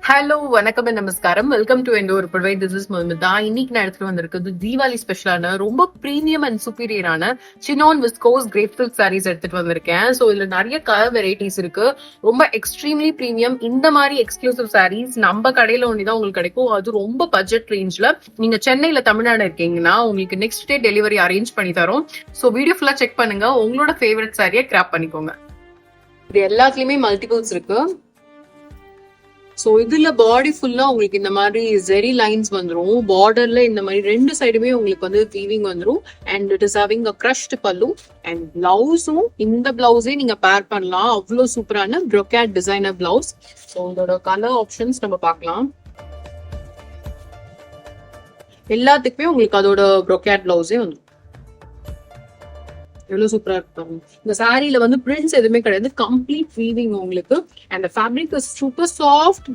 Hello வணக்கம் நமஸ்காரம். Welcome to end ஒரு புடவை. திஸ் இஸ் முகமதா. இன்னைக்கு நான் எடுத்துட்டு வந்திருக்கிறது தீபாவளி ஸ்பெஷலான ரொம்ப பிரீமியம் அண்ட் சுப்பீரியரான chinon viscose crepe silk sarees எடுத்துட்டு வந்திருக்கேன். ஸோ இதுல நிறைய கலர் வெரைட்டிஸ் இருக்கு. ரொம்ப எக்ஸ்ட்ரீம்லி பிரீமியம். இந்த மாதிரி எக்ஸ்க்ளூசிவ் சாரீஸ் நம்ம கடையில ஒன்றிதான் உங்களுக்கு கிடைக்கும். அது ரொம்ப பட்ஜெட் ரேஞ்ச்ல. நீங்க சென்னையில தமிழ்நாடு இருக்கீங்கன்னா உங்களுக்கு நெக்ஸ்ட் டே டெலிவரி அரேஞ்ச் பண்ணி தரோம். ஸோ வீடியோ ஃபுல்லா செக் பண்ணுங்க. உங்களோட ஃபேவரட் சாரியை கிராப் பண்ணிக்கோங்க. இது எல்லாத்துலயுமே மல்டிபிள்ஸ் இருக்கு. சோ இதுல பாடி ஃபுல்லா உங்களுக்கு இந்த மாதிரி ஜெரி லைன்ஸ் வந்துரும். பார்டர்ல இந்த மாதிரி ரெண்டு சைடுமே உங்களுக்கு வந்து வீவிங் வந்துரும். And it is having a crushed பல்லு. அண்ட் பிளவுஸும் இந்த பிளவுஸே நீங்க பேர் பண்ணலாம். அவ்வளவு சூப்பரான brocade டிசைனர் பிளவுஸ். ஸோ இதோட கலர் ஆப்ஷன்ஸ் நம்ம பார்க்கலாம். எல்லாத்துக்குமே உங்களுக்கு அதோட brocade பிளவுஸே வந்துடும். எவ்வளவு சூப்பரா இருக்கு. இந்த சாரீல வந்து பிரிண்ட்ஸ் எதுவுமே கிடையாது. கம்ப்ளீட் வீவிங் உங்களுக்கு. And fabric is super soft,